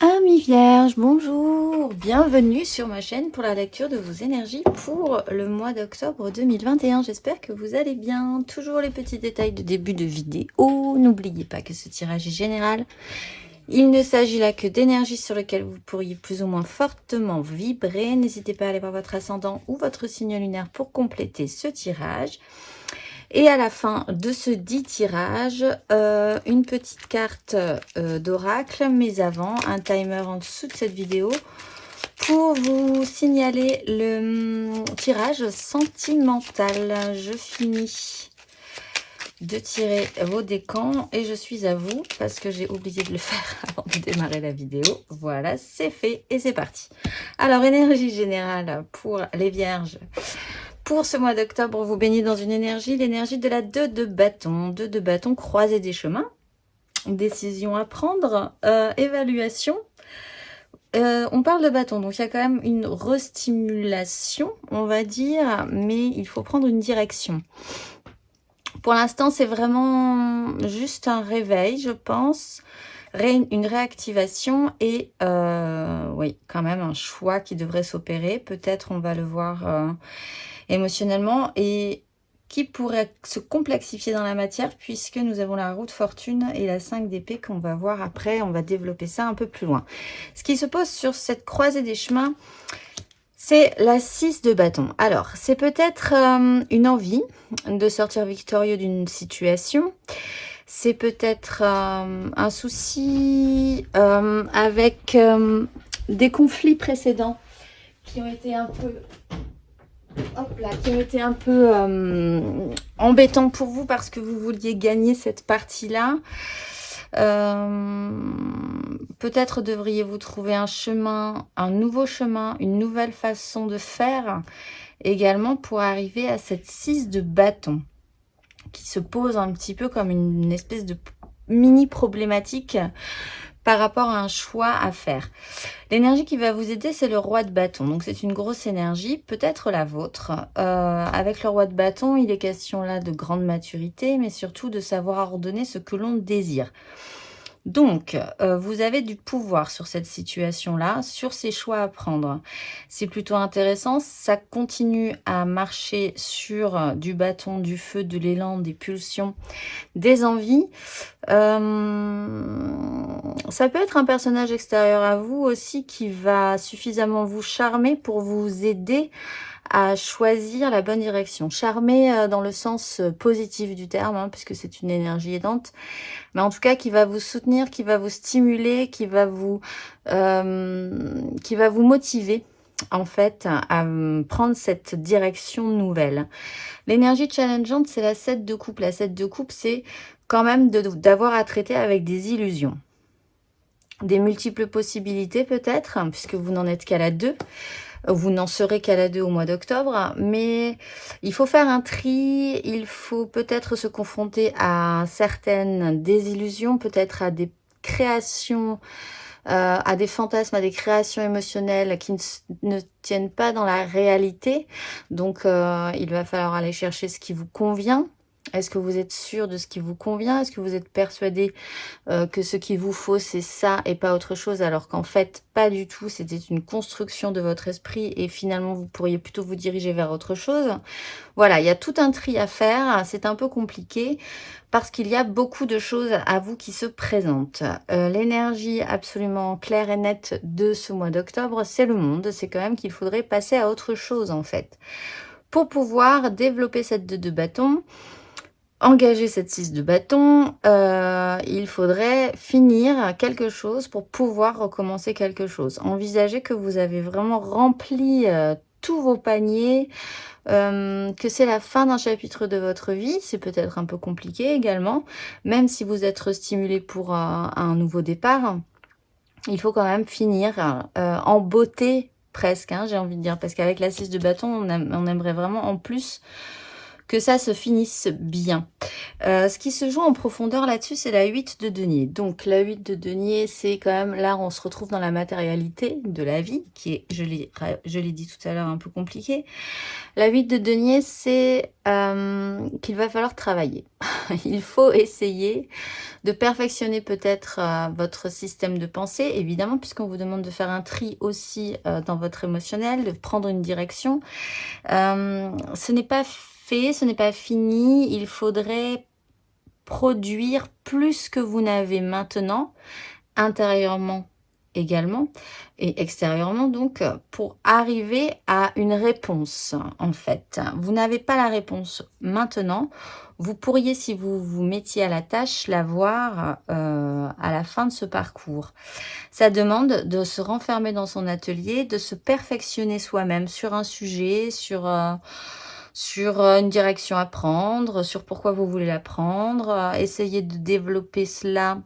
Amis vierges, bonjour, bienvenue sur ma chaîne pour la lecture de vos énergies pour le mois d'octobre 2021. J'espère que vous allez bien. Toujours les petits détails de début de vidéo. N'oubliez pas que ce tirage est général. Il ne s'agit là que d'énergies sur lesquelles vous pourriez plus ou moins fortement vibrer. N'hésitez pas à aller voir votre ascendant ou votre signe lunaire pour compléter ce tirage. Et à la fin de ce dit tirage, une petite carte d'oracle, mais avant, un timer en dessous de cette vidéo pour vous signaler le tirage sentimental. Je finis de tirer vos décans et je suis à vous parce que j'ai oublié de le faire avant de démarrer la vidéo. Voilà, c'est fait et c'est parti. Alors, énergie générale pour les vierges. Pour ce mois d'octobre, vous baignez dans une énergie, l'énergie de la 2 de bâton. 2 de bâton, croisée des chemins. Décision à prendre, évaluation. On parle de bâton, donc il y a quand même une restimulation, on va dire, mais il faut prendre une direction. Pour l'instant, c'est vraiment juste un réveil, je pense, une réactivation et oui, quand même un choix qui devrait s'opérer. Peut-être on va le voir émotionnellement et qui pourrait se complexifier dans la matière puisque nous avons la roue de fortune et la 5 d'épée qu'on va voir après. On va développer ça un peu plus loin. Ce qui se pose sur cette croisée des chemins, c'est la 6 de bâton. Alors, c'est peut-être une envie de sortir victorieux d'une situation. C'est peut-être un souci avec des conflits précédents qui ont été un peu... Hop là, qui ont été un peu embêtants pour vous parce que vous vouliez gagner cette partie-là. Peut-être devriez-vous trouver un chemin, un nouveau chemin, une nouvelle façon de faire également pour arriver à cette 6 de bâton qui se pose un petit peu comme une espèce de mini problématique par rapport à un choix à faire. L'énergie qui va vous aider, c'est le roi de bâton. Donc, c'est une grosse énergie, peut-être la vôtre. Avec le roi de bâton, il est question là de grande maturité, mais surtout de savoir ordonner ce que l'on désire. Donc, vous avez du pouvoir sur cette situation-là, sur ces choix à prendre. C'est plutôt intéressant. Ça continue à marcher sur du bâton, du feu, de l'élan, des pulsions, des envies. Ça peut être un personnage extérieur à vous aussi qui va suffisamment vous charmer pour vous aider à choisir la bonne direction. Charmer dans le sens positif du terme, hein, puisque c'est une énergie aidante, mais en tout cas qui va vous soutenir, qui va vous stimuler, qui va vous motiver en fait à prendre cette direction nouvelle. L'énergie challengeante, c'est la 7 de coupe. La 7 de coupe, c'est quand même d'avoir à traiter avec des illusions. Des multiples possibilités peut-être, hein, puisque vous n'en êtes qu'à la 2. Vous n'en serez qu'à la 2 au mois d'octobre. Mais il faut faire un tri. Il faut peut-être se confronter à certaines désillusions, peut-être à des créations, à des fantasmes, à des créations émotionnelles qui ne tiennent pas dans la réalité. Donc, il va falloir aller chercher ce qui vous convient. Est-ce que vous êtes sûr de ce qui vous convient? Est-ce que vous êtes persuadé que ce qu'il vous faut, c'est ça et pas autre chose, alors qu'en fait, pas du tout. C'était une construction de votre esprit et finalement, vous pourriez plutôt vous diriger vers autre chose. Voilà, il y a tout un tri à faire. C'est un peu compliqué parce qu'il y a beaucoup de choses à vous qui se présentent. L'énergie absolument claire et nette de ce mois d'octobre, c'est le monde. C'est quand même qu'il faudrait passer à autre chose, en fait. Pour pouvoir développer cette 2 de bâton, engager cette 6 de bâton, il faudrait finir quelque chose pour pouvoir recommencer quelque chose. Envisagez que vous avez vraiment rempli tous vos paniers, que c'est la fin d'un chapitre de votre vie. C'est peut-être un peu compliqué également, même si vous êtes stimulé pour un nouveau départ. Il faut quand même finir en beauté presque, hein, j'ai envie de dire, parce qu'avec la 6 de bâton, on aimerait vraiment en plus que ça se finisse bien. Ce qui se joue en profondeur là-dessus, c'est la 8 de denier. Donc la 8 de denier, c'est quand même, là on se retrouve dans la matérialité de la vie, qui est, je l'ai dit tout à l'heure, un peu compliqué. La 8 de denier, c'est qu'il va falloir travailler. Il faut essayer de perfectionner peut-être votre système de pensée, évidemment, puisqu'on vous demande de faire un tri aussi dans votre émotionnel, de prendre une direction. Ce n'est pas fait, ce n'est pas fini. Il faudrait produire plus que vous n'avez maintenant, intérieurement également, et extérieurement donc, pour arriver à une réponse, en fait. Vous n'avez pas la réponse maintenant. Vous pourriez, si vous vous mettiez à la tâche, l'avoir à la fin de ce parcours. Ça demande de se renfermer dans son atelier, de se perfectionner soi-même sur un sujet, sur une direction à prendre, sur pourquoi vous voulez la prendre, essayer de développer cela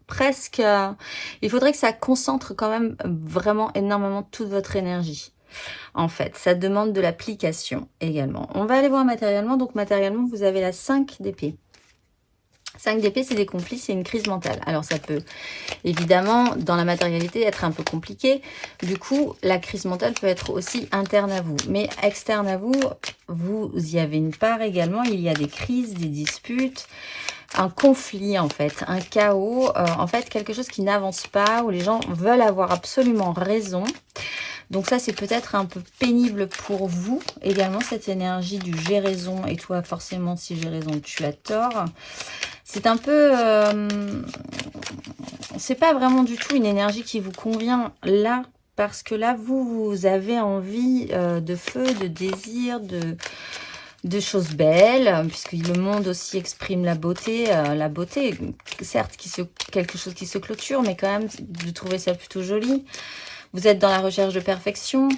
presque... il faudrait que ça concentre quand même vraiment énormément toute votre énergie. En fait, ça demande de l'application également. On va aller voir matériellement. Donc matériellement, vous avez la 5 d'épée. 5 d'épée, c'est des conflits, c'est une crise mentale. Alors ça peut évidemment, dans la matérialité, être un peu compliqué. Du coup, la crise mentale peut être aussi interne à vous. Mais externe à vous, vous y avez une part également. Il y a des crises, des disputes, un conflit en fait, un chaos. En fait, quelque chose qui n'avance pas, où les gens veulent avoir absolument raison. Donc ça, c'est peut-être un peu pénible pour vous également, cette énergie du j'ai raison et toi, forcément, si j'ai raison, tu as tort. C'est un peu... c'est pas vraiment du tout une énergie qui vous convient là, parce que là, vous avez envie de feu, de désir, de choses belles, puisque le monde aussi exprime la beauté, certes, quelque chose qui se clôture, mais quand même, de trouver ça plutôt joli. Vous êtes dans la recherche de perfection.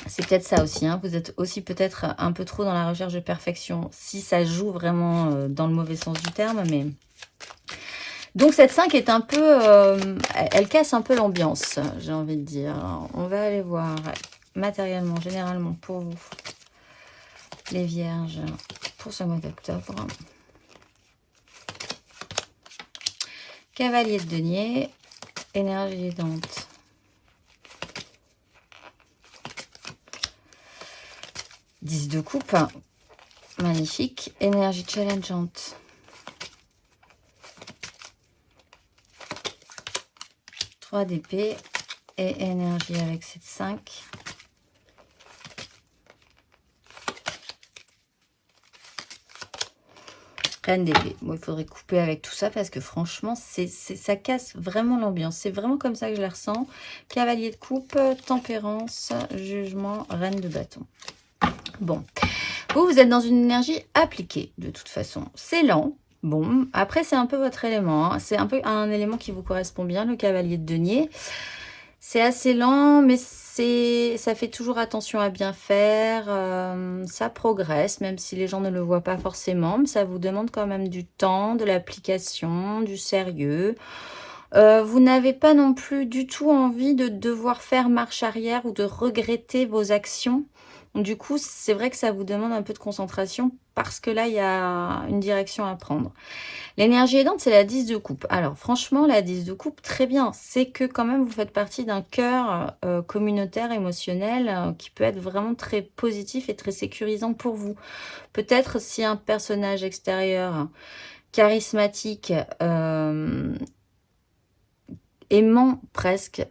C'est peut-être ça aussi, hein. Vous êtes aussi peut-être un peu trop dans la recherche de perfection, si ça joue vraiment dans le mauvais sens du terme. Mais donc cette 5 est un peu... elle casse un peu l'ambiance, j'ai envie de dire. Alors, on va aller voir matériellement, généralement, pour vous, les vierges, pour ce mois d'octobre. Cavalier de denier, énergie aidante. Dix de coupe, magnifique. Énergie challengeante. Trois d'épée et énergie avec cette 5. Reine d'épée. Bon, il faudrait couper avec tout ça parce que franchement, ça casse vraiment l'ambiance. C'est vraiment comme ça que je la ressens. Cavalier de coupe, tempérance, jugement, reine de bâton. Bon, vous êtes dans une énergie appliquée de toute façon. C'est lent. Bon, après c'est un peu votre élément. Hein. C'est un peu un élément qui vous correspond bien, le cavalier de denier. C'est assez lent, mais ça fait toujours attention à bien faire. Ça progresse, même si les gens ne le voient pas forcément. Mais ça vous demande quand même du temps, de l'application, du sérieux. Vous n'avez pas non plus du tout envie de devoir faire marche arrière ou de regretter vos actions. Du coup, c'est vrai que ça vous demande un peu de concentration parce que là, il y a une direction à prendre. L'énergie aidante, c'est la 10 de coupe. Alors, franchement, la 10 de coupe, très bien. C'est que quand même, vous faites partie d'un cœur communautaire, émotionnel, qui peut être vraiment très positif et très sécurisant pour vous. Peut-être si un personnage extérieur charismatique, aimant presque,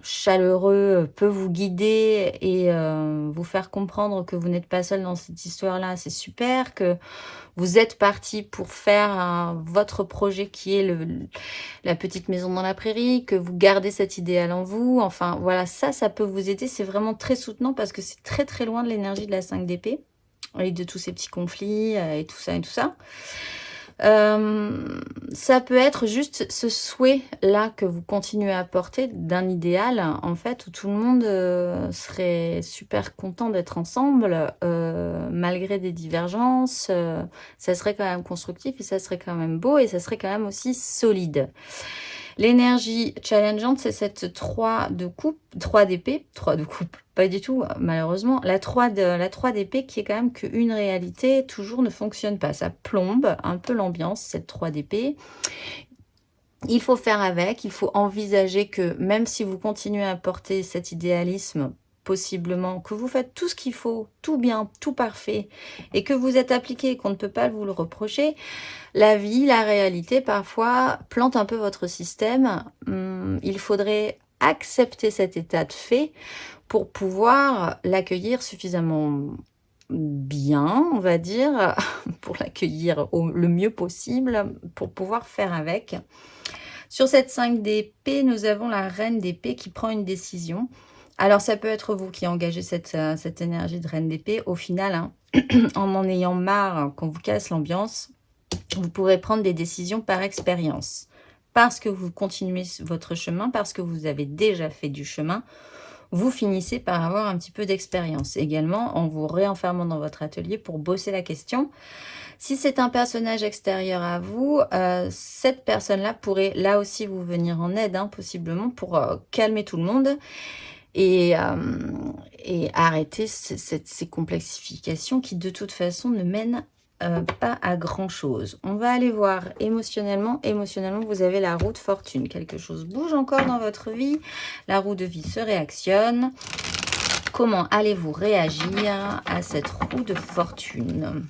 chaleureux, peut vous guider et vous faire comprendre que vous n'êtes pas seul dans cette histoire-là, c'est super, que vous êtes parti pour faire votre projet qui est la petite maison dans la prairie, que vous gardez cet idéal en vous, enfin voilà, ça peut vous aider, c'est vraiment très soutenant parce que c'est très très loin de l'énergie de la 5 d'épée et de tous ces petits conflits et tout ça et tout ça. Ça peut être juste ce souhait-là que vous continuez à porter d'un idéal, en fait, où tout le monde serait super content d'être ensemble, malgré des divergences. Ça serait quand même constructif et ça serait quand même beau et ça serait quand même aussi solide. L'énergie challengeante, c'est cette 3 de coupe, 3 d'épée, 3 de coupe, pas du tout, malheureusement. La 3 d'épée qui est quand même qu'une réalité, toujours ne fonctionne pas. Ça plombe un peu l'ambiance, cette 3 d'épée. Il faut faire avec, il faut envisager que même si vous continuez à porter cet idéalisme, possiblement, que vous faites tout ce qu'il faut, tout bien, tout parfait, et que vous êtes appliqué et qu'on ne peut pas vous le reprocher, la vie, la réalité, parfois, plante un peu votre système. Il faudrait accepter cet état de fait pour pouvoir l'accueillir suffisamment bien, on va dire, pour l'accueillir le mieux possible, pour pouvoir faire avec. Sur cette 5 d'épée, nous avons la reine d'épée qui prend une décision. Alors, ça peut être vous qui engagez cette énergie de reine d'épée. Au final, hein, en ayant marre qu'on vous casse l'ambiance, vous pourrez prendre des décisions par expérience. Parce que vous continuez votre chemin, parce que vous avez déjà fait du chemin, vous finissez par avoir un petit peu d'expérience. Également, en vous réenfermant dans votre atelier pour bosser la question. Si c'est un personnage extérieur à vous, cette personne-là pourrait là aussi vous venir en aide, hein, possiblement, pour calmer tout le monde et arrêter ces complexifications qui, de toute façon, ne mènent pas à grand-chose. On va aller voir émotionnellement. Émotionnellement, vous avez la roue de fortune. Quelque chose bouge encore dans votre vie. La roue de vie se réactionne. Comment allez-vous réagir à cette roue de fortune ?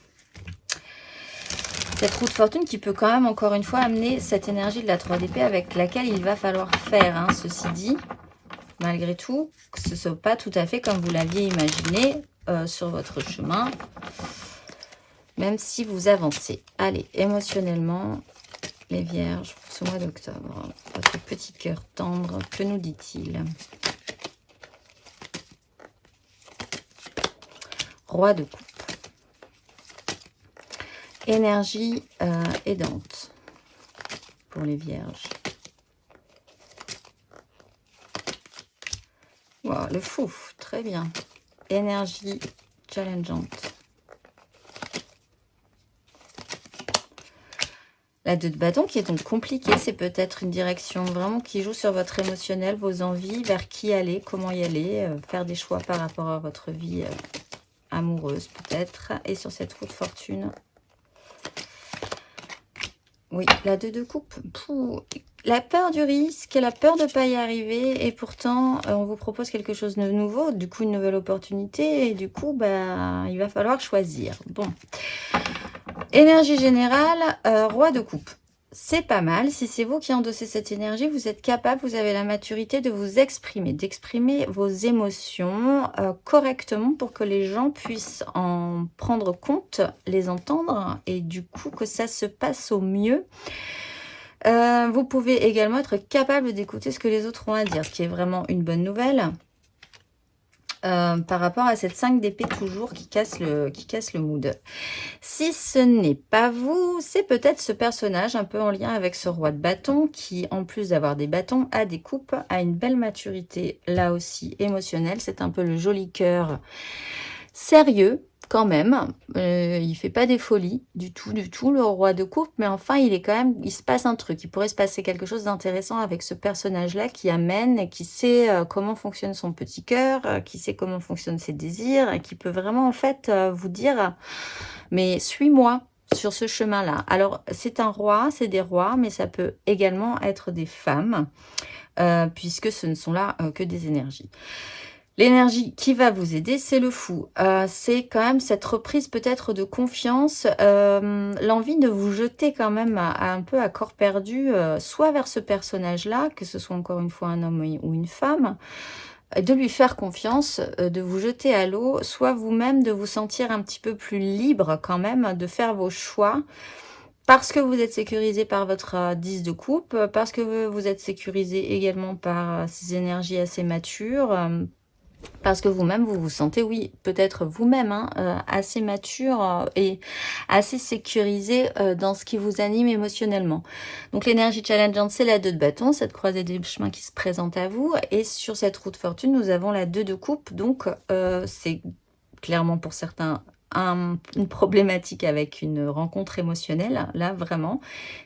Cette roue de fortune qui peut quand même, encore une fois, amener cette énergie de la 3 d'épée avec laquelle il va falloir faire. Hein, ceci dit, malgré tout, que ce ne soit pas tout à fait comme vous l'aviez imaginé sur votre chemin, même si vous avancez. Allez, émotionnellement, les vierges, pour ce mois d'octobre, votre petit cœur tendre, que nous dit-il? Roi de coupe. Énergie aidante pour les vierges. Wow, le fou, très bien. Énergie challengeante. La 2 de bâton qui est donc compliquée, c'est peut-être une direction vraiment qui joue sur votre émotionnel, vos envies, vers qui aller, comment y aller, faire des choix par rapport à votre vie amoureuse peut-être. Et sur cette roue de fortune, oui, la 2 de coupe. Pouh. La peur du risque, la peur de ne pas y arriver, et pourtant, on vous propose quelque chose de nouveau, du coup, une nouvelle opportunité, et du coup, bah, il va falloir choisir. Bon. Énergie générale, roi de coupe. C'est pas mal. Si c'est vous qui endossez cette énergie, vous êtes capable, vous avez la maturité de vous exprimer, d'exprimer vos émotions correctement pour que les gens puissent en prendre compte, les entendre, et du coup, que ça se passe au mieux. Vous pouvez également être capable d'écouter ce que les autres ont à dire, ce qui est vraiment une bonne nouvelle. Par rapport à cette 5 d'épée toujours qui casse le mood. Si ce n'est pas vous, c'est peut-être ce personnage un peu en lien avec ce roi de bâton qui, en plus d'avoir des bâtons, a des coupes, a une belle maturité, là aussi émotionnelle. C'est un peu le joli cœur sérieux quand même. Il fait pas des folies du tout, le roi de coupe, mais enfin, il se passe un truc. Il pourrait se passer quelque chose d'intéressant avec ce personnage-là qui amène et qui sait comment fonctionne son petit cœur, qui sait comment fonctionnent ses désirs, et qui peut vraiment, en fait, vous dire « mais suis-moi ». Sur ce chemin-là. Alors, c'est un roi, c'est des rois, mais ça peut également être des femmes, puisque ce ne sont là que des énergies. L'énergie qui va vous aider, c'est le fou. C'est quand même cette reprise peut-être de confiance, l'envie de vous jeter quand même un peu à corps perdu, soit vers ce personnage-là, que ce soit encore une fois un homme ou une femme, de lui faire confiance, de vous jeter à l'eau, soit vous-même de vous sentir un petit peu plus libre quand même, de faire vos choix, parce que vous êtes sécurisé par votre 10 de coupe, parce que vous êtes sécurisé également par ces énergies assez matures, parce que vous-même, vous vous sentez, oui, peut-être vous-même, hein, assez mature et assez sécurisé dans ce qui vous anime émotionnellement. Donc l'énergie challengeante, c'est la 2 de bâton, cette croisée des chemins qui se présente à vous. Et sur cette roue de fortune, nous avons la 2 de coupe. Donc c'est clairement pour certains une problématique avec une rencontre émotionnelle, là vraiment,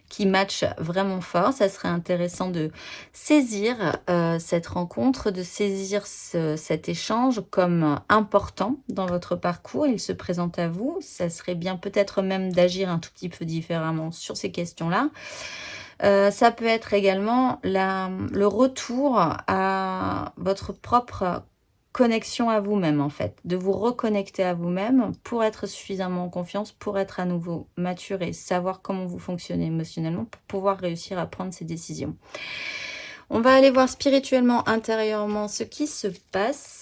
qui match vraiment fort. Ça serait intéressant de saisir cette rencontre, de saisir cet échange comme important dans votre parcours. Il se présente à vous. Ça serait bien peut-être même d'agir un tout petit peu différemment sur ces questions-là. Ça peut être également le retour à votre propre connexion à vous-même, en fait, de vous reconnecter à vous-même pour être suffisamment en confiance, pour être à nouveau mature et savoir comment vous fonctionnez émotionnellement pour pouvoir réussir à prendre ces décisions. On va aller voir spirituellement, intérieurement, ce qui se passe.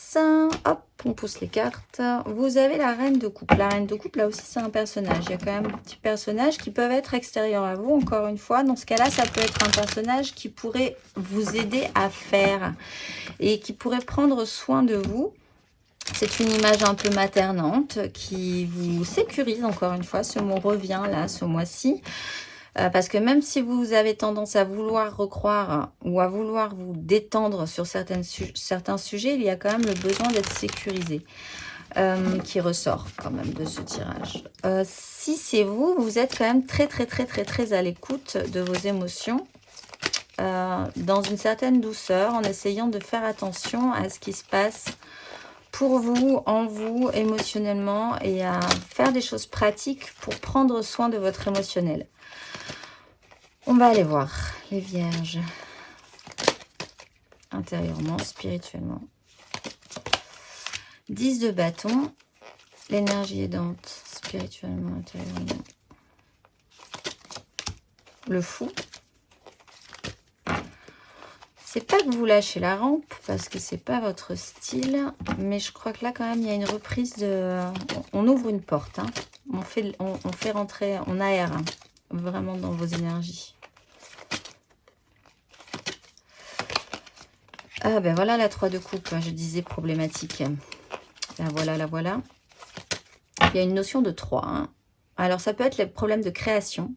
Hop, on pousse les cartes. Vous avez la reine de coupe. La reine de coupe, là aussi, c'est un personnage. Il y a quand même des petits personnages qui peuvent être extérieurs à vous, encore une fois. Dans ce cas-là, ça peut être un personnage qui pourrait vous aider à faire et qui pourrait prendre soin de vous. C'est une image un peu maternante qui vous sécurise, encore une fois. Ce mot revient là, ce mois-ci. Parce que même si vous avez tendance à vouloir recroire ou à vouloir vous détendre sur certains sujets, il y a quand même le besoin d'être sécurisé qui ressort quand même de ce tirage. Si c'est vous, vous êtes quand même très à l'écoute de vos émotions, dans une certaine douceur, en essayant de faire attention à ce qui se passe pour vous, en vous, émotionnellement, et à faire des choses pratiques pour prendre soin de votre émotionnel. On va aller voir les vierges, intérieurement, spirituellement. 10 de bâton, l'énergie aidante, spirituellement, intérieurement. Le fou. C'est pas que vous lâchez la rampe, parce que c'est pas votre style, mais je crois que là, quand même, il y a une reprise de... On ouvre une porte, hein. On fait rentrer, on aère, hein, vraiment dans vos énergies. Ah ben voilà la 3 de coupe, je disais problématique. La voilà, la voilà. Il y a une notion de 3. Hein. Alors ça peut être les problèmes de création,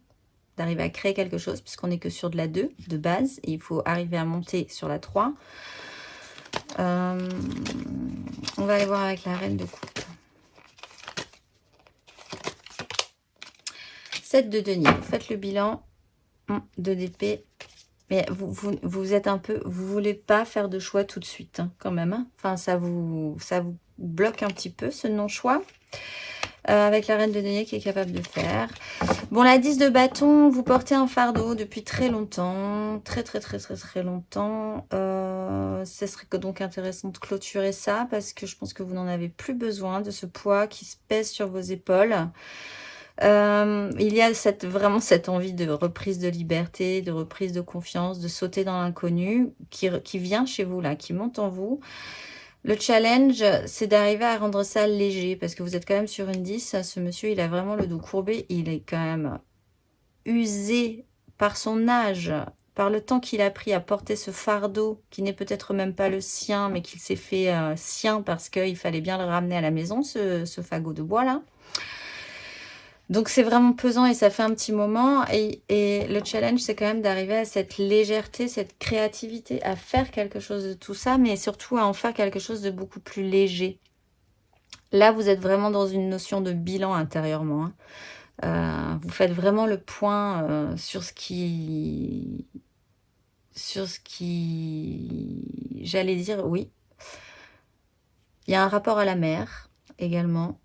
d'arriver à créer quelque chose, puisqu'on n'est que sur de la 2 de base, et il faut arriver à monter sur la 3. On va aller voir avec la reine de coupe. 7 de denier, faites le bilan, 2 d'épée. Mais vous êtes un peu, vous voulez pas faire de choix tout de suite, hein, quand même. Hein. Enfin, ça vous bloque un petit peu, ce non-choix. Avec la reine de denier qui est capable de faire. Bon, la 10 de bâton, vous portez un fardeau depuis très longtemps. Très longtemps. Ce serait donc intéressant de clôturer ça parce que je pense que vous n'en avez plus besoin de ce poids qui se pèse sur vos épaules. Il y a vraiment cette envie de reprise de liberté, de reprise de confiance, de sauter dans l'inconnu qui vient chez vous, là, qui monte en vous. Le challenge, c'est d'arriver à rendre ça léger, parce que vous êtes quand même sur une 10. Ce monsieur, il a vraiment le dos courbé. Il est quand même usé par son âge, par le temps qu'il a pris à porter ce fardeau, qui n'est peut-être même pas le sien, mais qu'il s'est fait sien parce qu'il fallait bien le ramener à la maison, ce fagot de bois, là. Donc, c'est vraiment pesant et ça fait un petit moment. Et le challenge, c'est quand même d'arriver à cette légèreté, cette créativité, à faire quelque chose de tout ça, mais surtout à en faire quelque chose de beaucoup plus léger. Là, vous êtes vraiment dans une notion de bilan intérieurement. Hein. Vous faites vraiment le point sur ce qui... J'allais dire, oui. Il y a un rapport à la mer également.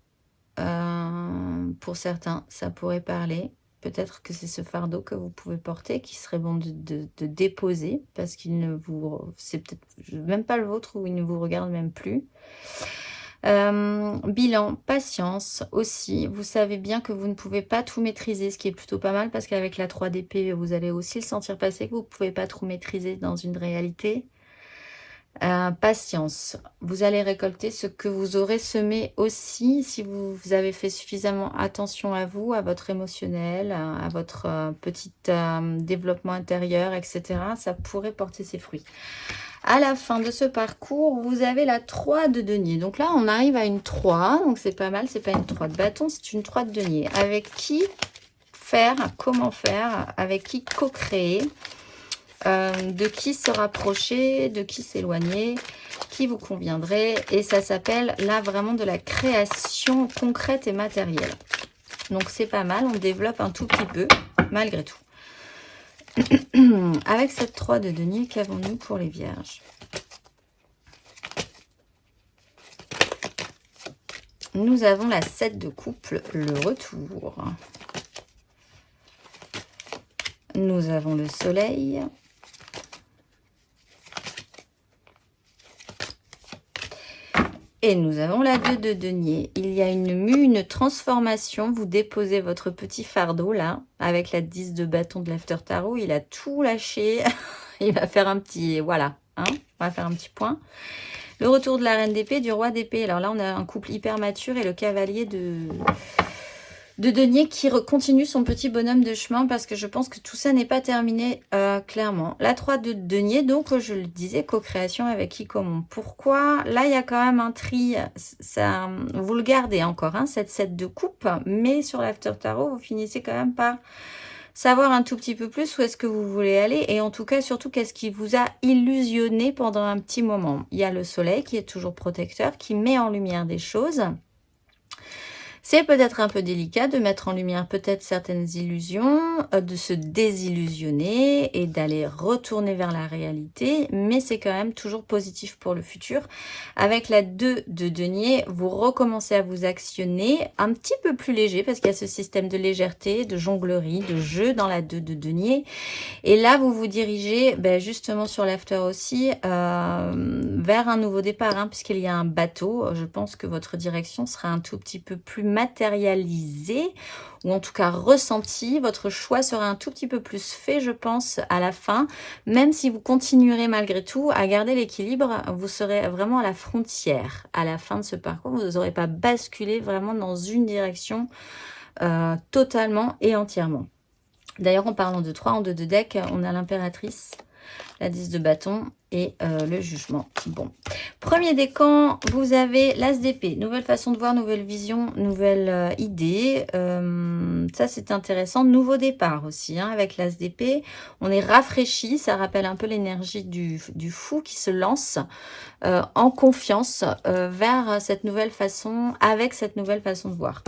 Pour certains, ça pourrait parler. Peut-être que c'est ce fardeau que vous pouvez porter qui serait bon de déposer parce qu'il ne vous... C'est peut-être même pas le vôtre ou il ne vous regarde même plus. Bilan, patience aussi. Vous savez bien que vous ne pouvez pas tout maîtriser, ce qui est plutôt pas mal parce qu'avec la 3 d'épée, vous allez aussi le sentir passer que vous ne pouvez pas tout maîtriser dans une réalité. Patience, vous allez récolter ce que vous aurez semé aussi si vous avez fait suffisamment attention à vous, à votre émotionnel, à votre petit développement intérieur, etc. Ça pourrait porter ses fruits. À la fin de ce parcours, vous avez la 3 de denier. Donc là, on arrive à une 3, donc c'est pas mal, c'est pas une 3 de bâton, c'est une 3 de denier. Avec qui faire, comment faire, avec qui co-créer. de qui se rapprocher, de qui s'éloigner, qui vous conviendrait. Et ça s'appelle là vraiment de la création concrète et matérielle. Donc c'est pas mal, on développe un tout petit peu, malgré tout. Avec cette 3 de denier, qu'avons-nous pour les vierges? Nous avons la 7 de couple, le retour. Nous avons le soleil. Et nous avons la 2 de denier. Il y a une transformation. Vous déposez votre petit fardeau là, avec la 10 de bâton de l'After Tarot. Il a tout lâché. Il va faire un petit... Voilà, hein, on va faire un petit point. Le retour de la reine d'épée, du roi d'épée. Alors là, on a un couple hyper mature et le cavalier de denier qui continue son petit bonhomme de chemin parce que je pense que tout ça n'est pas terminé clairement. La 3 de denier, donc je le disais, co-création avec Icomon. Pourquoi? Là, il y a quand même un tri. Ça, vous le gardez encore, hein, cette 7 de coupe, mais sur l'After Tarot, vous finissez quand même par savoir un tout petit peu plus où est-ce que vous voulez aller et en tout cas, surtout, qu'est-ce qui vous a illusionné pendant un petit moment. Il y a le soleil qui est toujours protecteur, qui met en lumière des choses. C'est peut-être un peu délicat de mettre en lumière peut-être certaines illusions, de se désillusionner et d'aller retourner vers la réalité, mais c'est quand même toujours positif pour le futur. Avec la 2 de denier, vous recommencez à vous actionner un petit peu plus léger parce qu'il y a ce système de légèreté, de jonglerie, de jeu dans la 2 de denier. Et là, vous vous dirigez justement sur l'after aussi vers un nouveau départ, hein, puisqu'il y a un bateau. Je pense que votre direction sera un tout petit peu plus matérialisée, ou en tout cas ressentie. Votre choix sera un tout petit peu plus fait, je pense, à la fin. Même si vous continuerez malgré tout à garder l'équilibre, vous serez vraiment à la frontière à la fin de ce parcours. Vous n'aurez pas basculé vraiment dans une direction totalement et entièrement. D'ailleurs, en parlant de 3 en 2 de deck, on a l'impératrice, la 10 de bâton et le jugement. Bon, premier décan, vous avez l'as d'épée. Nouvelle façon de voir, nouvelle vision, nouvelle idée. Ça, c'est intéressant. Nouveau départ aussi, hein, avec l'as d'épée. On est rafraîchi. Ça rappelle un peu l'énergie du fou qui se lance en confiance vers cette nouvelle façon, avec cette nouvelle façon de voir.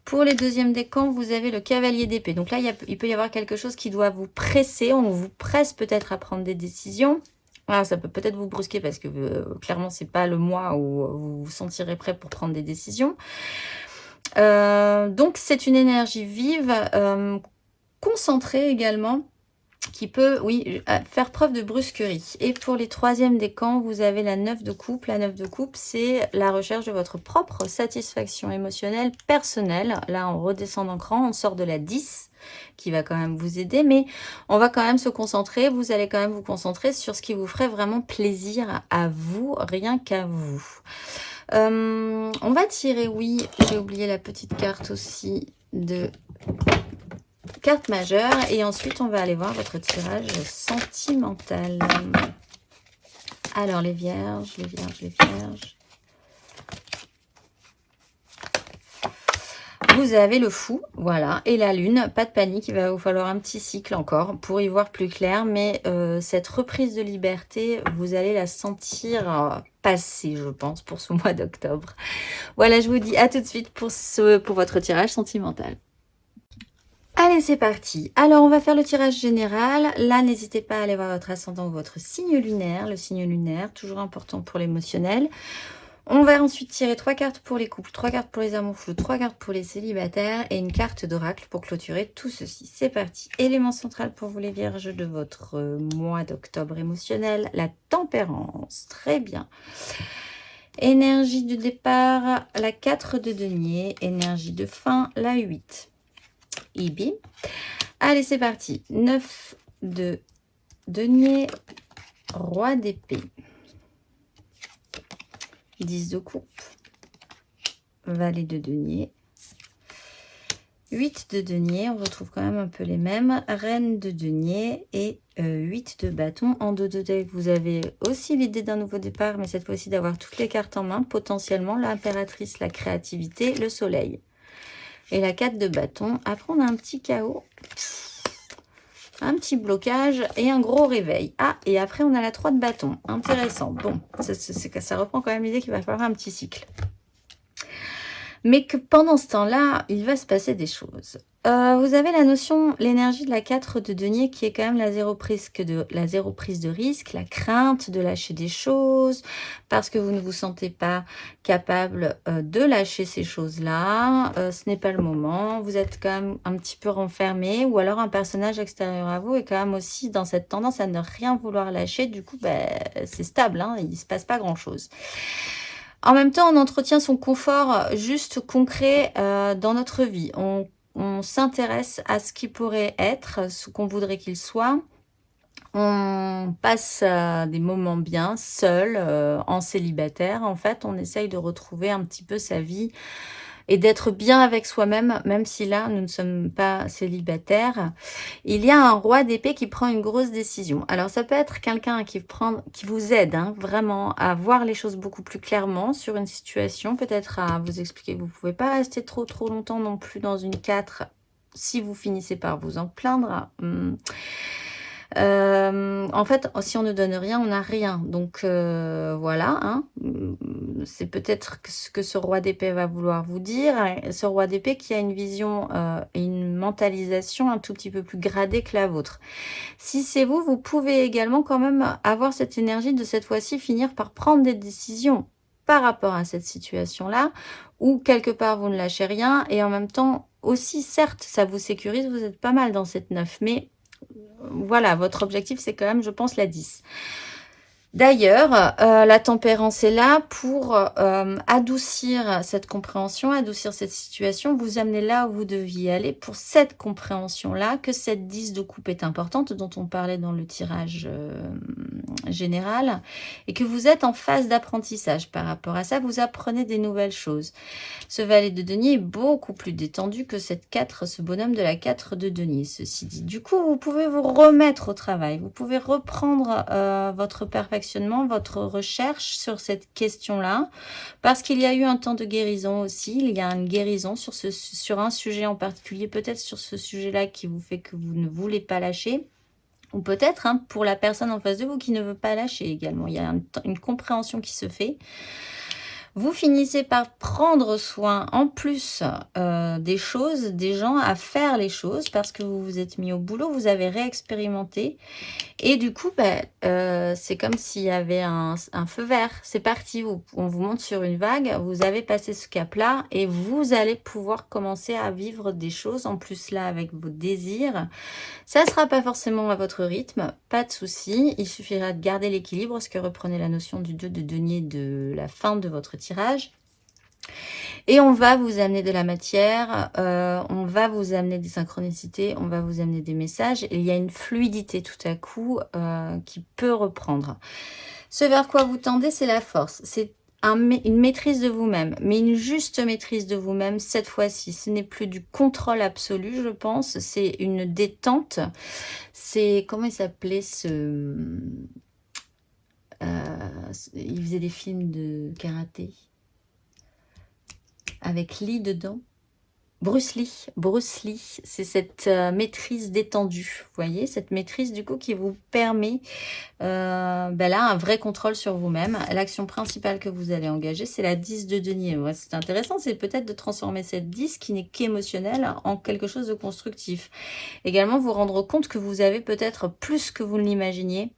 Pour les deuxièmes décans, vous avez le cavalier d'épée. Donc là, il peut y avoir quelque chose qui doit vous presser. On vous presse peut-être à prendre des décisions. Voilà, ça peut peut-être vous brusquer parce que clairement, ce n'est pas le mois où vous vous sentirez prêt pour prendre des décisions. Donc, c'est une énergie vive, concentrée également, qui peut, oui, faire preuve de brusquerie. Et pour les troisièmes décans, vous avez la 9 de coupe. La 9 de coupe, c'est la recherche de votre propre satisfaction émotionnelle personnelle. Là, on redescend d'un cran, on sort de la 10 qui va quand même vous aider, mais on va quand même se concentrer, vous allez quand même vous concentrer sur ce qui vous ferait vraiment plaisir à vous, rien qu'à vous. On va tirer, oui, j'ai oublié la petite carte aussi de... carte majeure et ensuite on va aller voir votre tirage sentimental. Alors les vierges, les vierges, les vierges. Vous avez le fou, voilà, et la lune, pas de panique, il va vous falloir un petit cycle encore pour y voir plus clair, mais cette reprise de liberté, vous allez la sentir passer, je pense, pour ce mois d'octobre. Voilà, je vous dis à tout de suite pour votre tirage sentimental. Allez, c'est parti. Alors, on va faire le tirage général. Là, n'hésitez pas à aller voir votre ascendant ou votre signe lunaire. Le signe lunaire, toujours important pour l'émotionnel. On va ensuite tirer 3 cartes pour les couples, 3 cartes pour les amours flous, 3 cartes pour les célibataires et une carte d'oracle pour clôturer tout ceci. C'est parti. Élément central pour vous les vierges de votre mois d'octobre émotionnel, la tempérance. Très bien. Énergie de départ, la 4 de denier. Énergie de fin, la 8. Ibi. Allez, c'est parti. 9 de denier, roi d'épée. 10 de coupe, valet de denier, 8 de denier, on retrouve quand même un peu les mêmes, reine de denier et 8 de bâton. En 2 de deck, vous avez aussi l'idée d'un nouveau départ, mais cette fois-ci d'avoir toutes les cartes en main, potentiellement l'impératrice, la créativité, le soleil. Et la 4 de bâton. Après, on a un petit chaos. Un petit blocage et un gros réveil. Ah, et après, on a la 3 de bâton. Intéressant. Bon, ça reprend quand même l'idée qu'il va falloir un petit cycle. Mais que pendant ce temps-là, il va se passer des choses. Vous avez la notion, l'énergie de la 4 de denier qui est quand même la zéro prise de risque, la crainte de lâcher des choses, parce que vous ne vous sentez pas capable de lâcher ces choses-là. Ce n'est pas le moment. Vous êtes quand même un petit peu renfermé, ou alors un personnage extérieur à vous est quand même aussi dans cette tendance à ne rien vouloir lâcher. Du coup, c'est stable, hein, il ne se passe pas grand-chose. En même temps, on entretient son confort juste concret dans notre vie. On s'intéresse à ce qui pourrait être, ce qu'on voudrait qu'il soit. On passe des moments bien, seul, en célibataire. En fait, on essaye de retrouver un petit peu sa vie et d'être bien avec soi-même, même si là, nous ne sommes pas célibataires. Il y a un roi d'épée qui prend une grosse décision. Alors, ça peut être quelqu'un qui vous aide vraiment à voir les choses beaucoup plus clairement sur une situation, peut-être à vous expliquer que vous ne pouvez pas rester trop longtemps non plus dans une 4 si vous finissez par vous en plaindre. En fait, si on ne donne rien, on n'a rien. Donc voilà, hein. C'est peut-être ce que ce roi d'épée va vouloir vous dire. Ce roi d'épée qui a une vision et une mentalisation un tout petit peu plus gradée que la vôtre. Si c'est vous, vous pouvez également quand même avoir cette énergie de cette fois-ci finir par prendre des décisions par rapport à cette situation-là, où quelque part vous ne lâchez rien et en même temps aussi, certes, ça vous sécurise, vous êtes pas mal dans cette 9, mais voilà, votre objectif, c'est quand même, je pense, la 10. D'ailleurs, la tempérance est là pour adoucir cette compréhension, adoucir cette situation, vous amener là où vous deviez aller pour cette compréhension-là, que cette 10 de coupe est importante, dont on parlait dans le tirage général, et que vous êtes en phase d'apprentissage par rapport à ça, vous apprenez des nouvelles choses. Ce valet de denier est beaucoup plus détendu que cette 4, ce bonhomme de la 4 de denier, ceci dit. Du coup, vous pouvez vous remettre au travail, vous pouvez reprendre votre perfectionnement, votre recherche sur cette question-là, parce qu'il y a eu un temps de guérison aussi, il y a une guérison sur un sujet en particulier, peut-être sur ce sujet-là qui vous fait que vous ne voulez pas lâcher, ou peut-être pour la personne en face de vous qui ne veut pas lâcher également. Il y a une compréhension qui se fait. Vous finissez par prendre soin, en plus des choses, des gens, à faire les choses, parce que vous vous êtes mis au boulot, vous avez réexpérimenté. Et du coup, c'est comme s'il y avait un feu vert. C'est parti, on vous monte sur une vague, vous avez passé ce cap-là et vous allez pouvoir commencer à vivre des choses. En plus là, avec vos désirs, ça ne sera pas forcément à votre rythme, pas de souci. Il suffira de garder l'équilibre, ce que reprenait la notion du 2 de denier de la fin de votre tirage. Et on va vous amener de la matière, on va vous amener des synchronicités, on va vous amener des messages. Et il y a une fluidité tout à coup qui peut reprendre. Ce vers quoi vous tendez, c'est la force. C'est une maîtrise de vous-même, mais une juste maîtrise de vous-même cette fois-ci. Ce n'est plus du contrôle absolu, je pense. C'est une détente. C'est, comment il s'appelait ce... il faisait des films de karaté avec Lee dedans. Bruce Lee, c'est cette maîtrise détendue, vous voyez, cette maîtrise du coup qui vous permet là un vrai contrôle sur vous-même. L'action principale que vous allez engager, c'est la 10 de denier. Ouais, c'est intéressant, c'est peut-être de transformer cette 10 qui n'est qu'émotionnelle en quelque chose de constructif. Également, vous rendre compte que vous avez peut-être plus que vous ne l'imaginiez.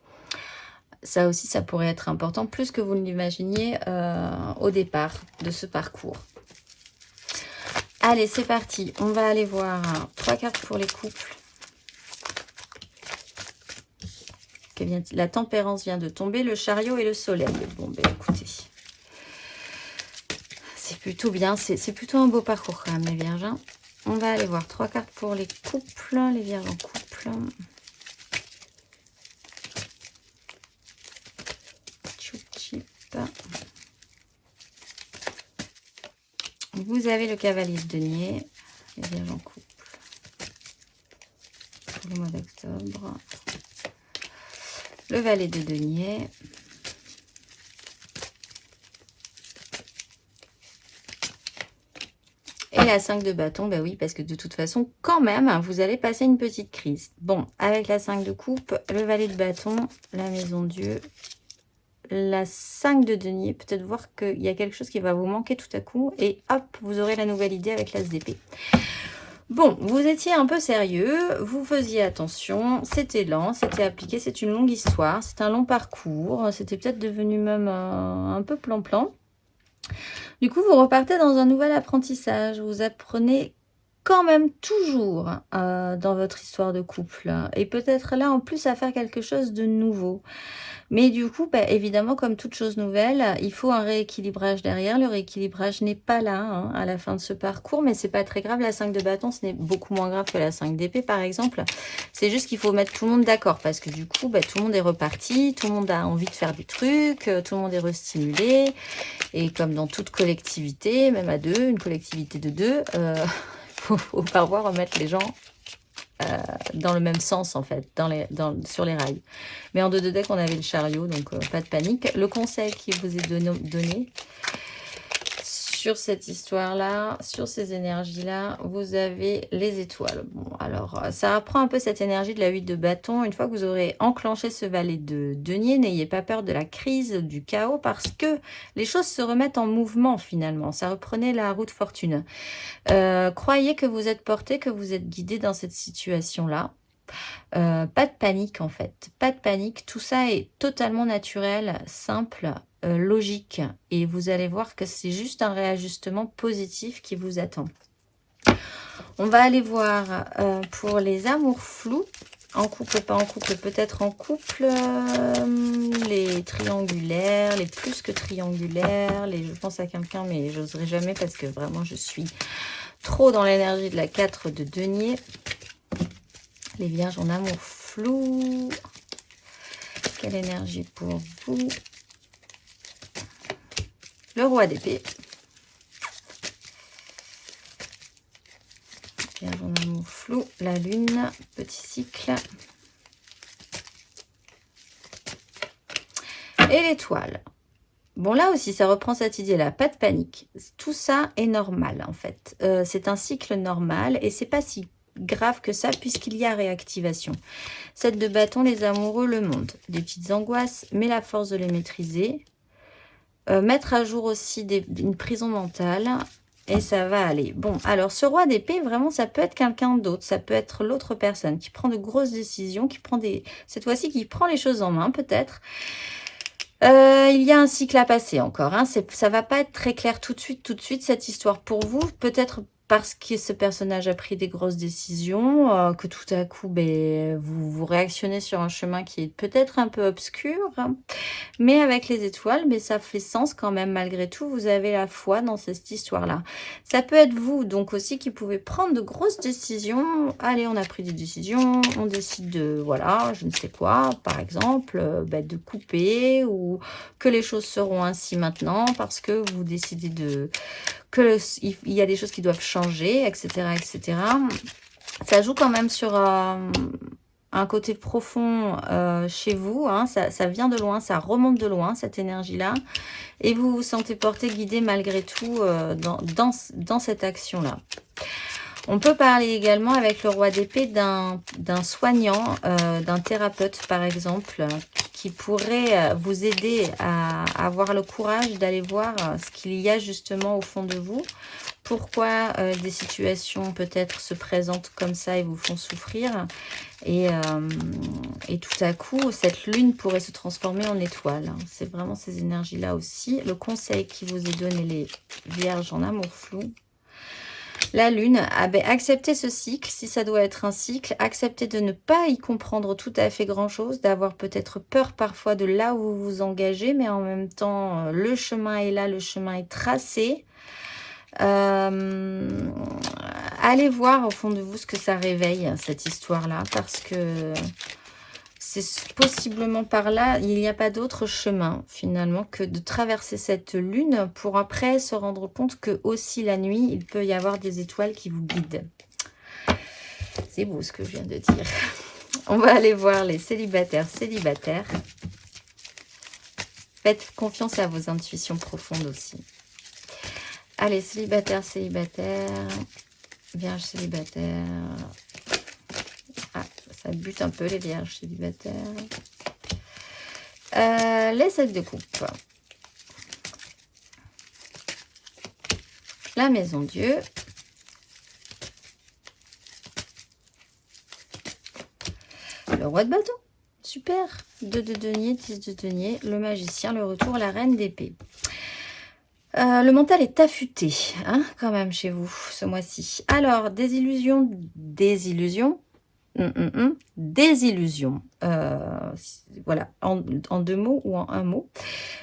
Ça aussi, ça pourrait être important, plus que vous ne l'imaginiez au départ de ce parcours. Allez, c'est parti. On va aller voir 3 cartes pour les couples. La tempérance vient de tomber, le chariot et le soleil. Bon, écoutez, c'est plutôt bien. C'est plutôt un beau parcours quand même, les vierges. Hein. On va aller voir 3 cartes pour les couples, les vierges en couple. Tchouchip. Vous avez le cavalier de denier, les vierges en couple, pour le mois d'octobre. Le valet de denier. Et Et la 5 de bâton, bah oui, parce que de toute façon, quand même, vous allez passer une petite crise. Bon, avec la 5 de coupe, le valet de bâton, la maison Dieu, la 5 de denier, peut-être voir qu'il y a quelque chose qui va vous manquer tout à coup. Et hop, vous aurez la nouvelle idée avec l'as d'épée. Bon, vous étiez un peu sérieux, vous faisiez attention, c'était lent, c'était appliqué, c'est une longue histoire, c'est un long parcours, c'était peut-être devenu même un peu plan-plan. Du coup, vous repartez dans un nouvel apprentissage, vous apprenez quand même toujours dans votre histoire de couple, et peut-être là en plus à faire quelque chose de nouveau. Mais du coup, bah, évidemment, comme toute chose nouvelle, il faut un rééquilibrage derrière. Le rééquilibrage n'est pas là hein, à la fin de ce parcours, mais c'est pas très grave. La 5 de bâton, ce n'est beaucoup moins grave que la 5 d'épée, par exemple. C'est juste qu'il faut mettre tout le monde d'accord, parce que du coup, bah, tout le monde est reparti, tout le monde a envie de faire des trucs, tout le monde est restimulé. Et comme dans toute collectivité, même à deux, une collectivité de deux, faut parfois remettre les gens dans le même sens en fait, sur les rails. Mais en 2 de deck, on avait le chariot, donc pas de panique. Le conseil qui vous est donné sur cette histoire-là, sur ces énergies-là, vous avez les étoiles. Bon, alors, ça reprend un peu cette énergie de la 8 de bâton. Une fois que vous aurez enclenché ce valet de denier, n'ayez pas peur de la crise, du chaos, parce que les choses se remettent en mouvement finalement. Ça reprenait la roue de fortune. Croyez que vous êtes porté, que vous êtes guidé dans cette situation-là. Pas de panique en fait, pas de panique. Tout ça est totalement naturel, simple, logique. Et vous allez voir que c'est juste un réajustement positif qui vous attend. On va aller voir pour les amours flous. En couple, pas en couple, peut-être en couple, les triangulaires, les plus que triangulaires, je pense à quelqu'un, mais j'oserais jamais parce que vraiment je suis trop dans l'énergie de la 4 de denier. Les vierges en amour flou. Quelle énergie pour vous? Le roi d'épée. Vierge en amour flou. La lune. Petit cycle. Et l'étoile. Bon, là aussi, ça reprend cette idée-là. Pas de panique. Tout ça est normal, en fait. C'est un cycle normal et c'est pas si grave que ça puisqu'il y a réactivation. 7 de bâton, les amoureux, le monde. Des petites angoisses, mais la force de les maîtriser. Mettre à jour aussi une prison mentale. Et ça va aller. Bon, alors ce roi d'épée, vraiment, ça peut être quelqu'un d'autre. Ça peut être l'autre personne qui prend de grosses décisions, qui prend cette fois-ci, qui prend les choses en main, peut-être. Il y a un cycle à passer encore. Hein. Ça va pas être très clair tout de suite, cette histoire pour vous. Peut-être parce que ce personnage a pris des grosses décisions, que tout à coup, ben, vous réactionnez sur un chemin qui est peut-être un peu obscur. Hein. Mais avec les étoiles, mais ça fait sens quand même malgré tout. Vous avez la foi dans cette histoire-là. Ça peut être vous, donc aussi, qui pouvez prendre de grosses décisions. Allez, on a pris des décisions, on décide de, voilà, je ne sais quoi, par exemple, de couper ou que les choses seront ainsi maintenant parce que vous décidez il y a des choses qui doivent changer, etc., etc. Ça joue quand même sur un côté profond chez vous, hein, ça vient de loin, ça remonte de loin, cette énergie-là, et vous vous sentez porté, guidé malgré tout dans cette action-là. On peut parler également avec le roi d'épée d'un soignant, d'un thérapeute par exemple, qui pourrait vous aider à avoir le courage d'aller voir ce qu'il y a justement au fond de vous. Pourquoi des situations peut-être se présentent comme ça et vous font souffrir. Et tout à coup, cette lune pourrait se transformer en étoile. C'est vraiment ces énergies-là aussi. Le conseil qui vous est donné, les vierges en amour flou. La lune, acceptez ce cycle, si ça doit être un cycle, acceptez de ne pas y comprendre tout à fait grand-chose, d'avoir peut-être peur parfois de là où vous vous engagez, mais en même temps, le chemin est là, le chemin est tracé. Allez voir au fond de vous ce que ça réveille, cette histoire-là, parce que c'est possiblement par là, il n'y a pas d'autre chemin finalement que de traverser cette lune pour après se rendre compte que aussi la nuit, il peut y avoir des étoiles qui vous guident. C'est beau ce que je viens de dire. On va aller voir les célibataires. Faites confiance à vos intuitions profondes aussi. Allez, célibataire, célibataire. Vierge célibataire. Ah, ça bute un peu les vierges célibataires. Les 7 de coupe. La maison Dieu. Le roi de bâton. Super. 2 de denier, 10 de denier. Le magicien, le retour, la reine d'épée. Le mental est affûté, hein, quand même, chez vous, ce mois-ci. Alors, désillusion, désillusion. Désillusion. Voilà, en 2 mots ou en 1 mot.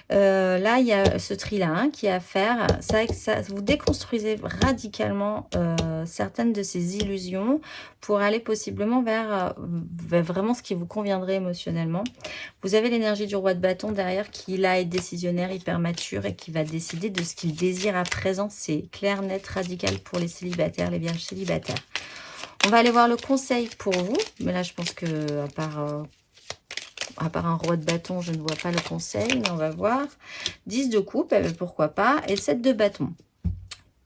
Là, il y a ce tri-là hein, qui est à faire. C'est vrai que ça, vous déconstruisez radicalement certaines de ces illusions pour aller possiblement vers vraiment ce qui vous conviendrait émotionnellement. Vous avez l'énergie du roi de bâton derrière qui, là, est décisionnaire, hyper mature et qui va décider de ce qu'il désire à présent. C'est clair, net, radical pour les célibataires, les vierges célibataires. On va aller voir le conseil pour vous. Mais là, je pense que, à part un roi de bâton, je ne vois pas le conseil. Mais on va voir. 10 de coupe, pourquoi pas. Et 7 de bâton.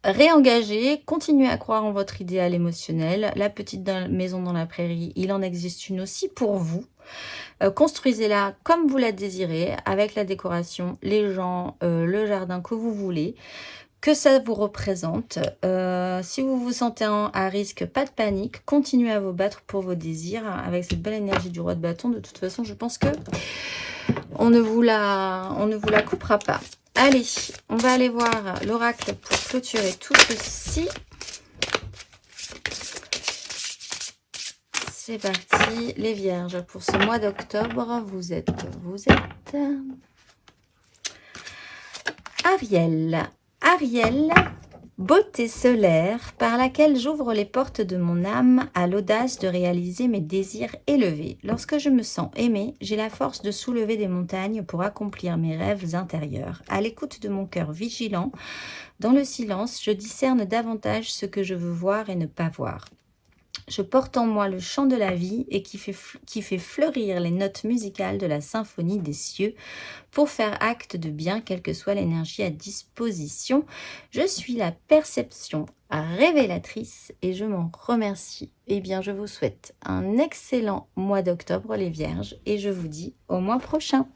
Réengager, continuez à croire en votre idéal émotionnel. La petite maison dans la prairie, il en existe une aussi pour vous. Construisez-la comme vous la désirez, avec la décoration, les gens, le jardin que vous voulez. Que ça vous représente. Si vous vous sentez à risque, pas de panique. Continuez à vous battre pour vos désirs avec cette belle énergie du roi de bâton. De toute façon, je pense que on ne vous la coupera pas. Allez, on va aller voir l'oracle pour clôturer tout ceci. C'est parti, les vierges. Pour ce mois d'octobre, vous êtes Ariel. Ariel, beauté solaire par laquelle j'ouvre les portes de mon âme à l'audace de réaliser mes désirs élevés. Lorsque je me sens aimée, j'ai la force de soulever des montagnes pour accomplir mes rêves intérieurs. À l'écoute de mon cœur vigilant, dans le silence, je discerne davantage ce que je veux voir et ne pas voir. Je porte en moi le chant de la vie et qui fait fleurir les notes musicales de la symphonie des cieux pour faire acte de bien, quelle que soit l'énergie à disposition. Je suis la perception révélatrice et je m'en remercie. Eh bien, je vous souhaite un excellent mois d'octobre, les vierges, et je vous dis au mois prochain.